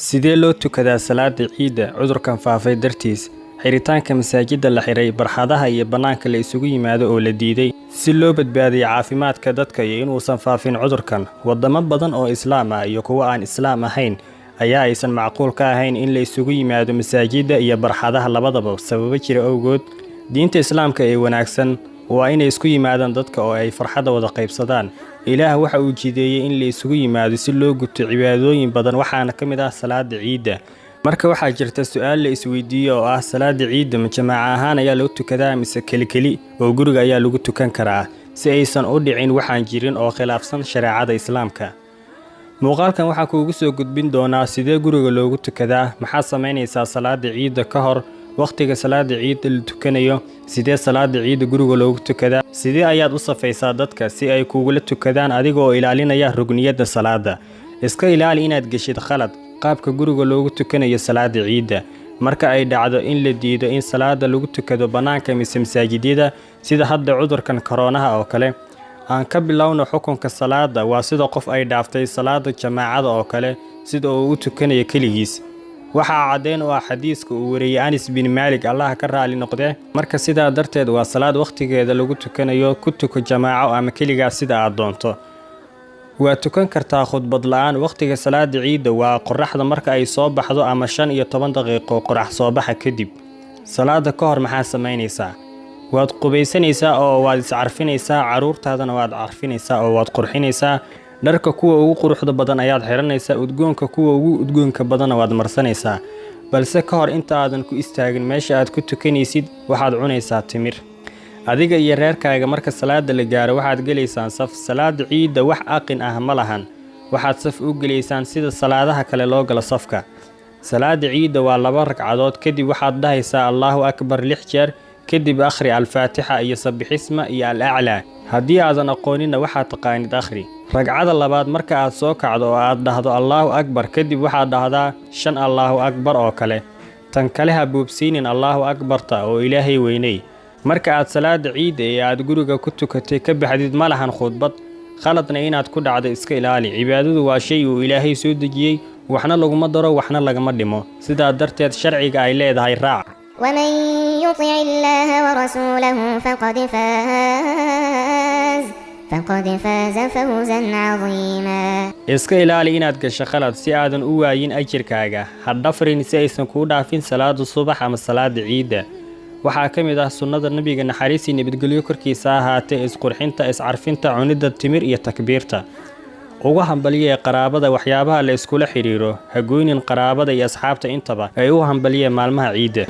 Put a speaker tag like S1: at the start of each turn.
S1: Sidee loo tukadaa salaada ciida cudurkan faafay dartiis? Xiritaanka masaajidda la xiray, barxadaha iyo bannaanka la isugu yimaado oo la diiday si loo badbaadiyo caafimaadka dadka iyo inuusan faafin cudurkan. Wadamo badan oo Islaam ah iyo kuwa aan Islaam ahayn ayaa aysan macquul ka ahayn in la isugu yimaado masaajidda iyo barxadaha labadaba sababo jira awgood. Diinta Islaamka ee wanaagsan waa inay isku yimaadaan dadka oo ay farxadda wada qaybsadaan. Ilaah waxa uu jideeyay in la isugu yimaado si loo guto cibaadooyin badan waxaana ka mid ah salaada ciida. Marka waxaa jirta su'aal la isweydiiyo oo ah salaada ciida ma jamaaca ahaan ayaa loo tukadaa mise keli oo guriga ayaa lagu tukan karaa si aysan u dhicin waxaan jirin oo khilaafsan shariicada Islaamka. Muuqaalkan waxaan kuugu soo gudbin doonaa sidee guriga loogu tukadaa, maxaa sameynaysaa salaada ciida ka hor, waqtiga salaada ciida la tukanayo, sidee salaada ciida guriga loogu tukadaa, sidee ayaad u safaysaa dadka si ay kugula tukadaan adiga oo ilaalinaya rugniyada salaada. Iska ilaali inaad geshid khalad qaabka guriga loogu tukanayo salaada ciida. Marka ay dhacdo in la diido in salaada lagu tukado bannaanka mise masaajidada sida hadda cudurkan koronaha oo kale, aan ka bilowno xukunka salaada waa sida qof ay dhaaftay salaada jamaacada oo kale sida uu u tukanayo kaligiis. waxaa cadeen oo xadiiska uu wariyay Anas bin Malik Allah ka raali noqde. Marka sidaa darteed waa salaad waqtigeeda lagu tukanayo, ku tuko jamaaco ama kaligaa sida aad doonto. waa tukan kartaa khudbad la'aan. Waqtiga salaada ciida waa qorraxda marka ay soo baxdo ama 15 daqiiqo qorrax soo baxa kadib. Salaada ka hor maxaa sameynaysaa? waad qubaysanaysaa oo waad iscarfinaysaa, caruurtaadana waad carfinaysaa oo waad qurxinaysaa. dharka kuwa ugu quruxda badan ayaad xiranaysaa, udgoonka kuwa ugu udgoonka badan waad marsanaysaa. balse ka hor inta aadan ku istaagin meesha aad ku tukanaysid waxaad cunaysaa timir. adiga iyo reerkaaga marka salaada la gaaro waxaad galeysaan saf. salaada ciida wax aqin ah ma lahan, waxaad saf u galeysaan sida salaadaha kale loo galo safka. salaada ciida waa 2 ragcadood, kadib waxaad dhahaysaa Allahu Akbar 6 jeer, kadib akhri al-Faatixa iyo Sabbixisma iyo al-A'la. haddii aadan aqoonina waxaad taqaanid akhri. ragcada labaad marka aad soo kacdo oo aad dhahdo Allahu Akbar, kadib waxaad dhahdaa 5 Allahu Akbar oo kale. tan kale ha buubsiinin Allahu Akbarta oo Ilaahay weynay. marka aad salaada ciida ee aad guriga ku tukatay ka baxdid ma lahan khudbad, khaladna inaad ku dhacdo iska ilaali. cibaadadu waa shay uu Ilaahay soo dejiyay, waxna laguma daro waxna lagama dhimo, sidaa darteed sharciga ay leedahay raac.
S2: ومن يطع الله ورسوله فقد فاز فوزا عظيما.
S1: iska ilaali inaad gasho khalad si aadan u waayin ajirkaaga. ha dhafrin si aysan kuu dhaafin salaada subax ama salaada ciida. waxaa ka mid ah sunnada nabiga naxariis iyo nabadgelyo korkiisa ahaatee isqurxinta, iscarfinta, cunida timir iyo takbiirta. ugu hambaliye qaraabada waxyaabaha la iskula xiriiro. ha goynin qaraabada iyo asxaabta intaba ay u hambaliye maalmaha ciida.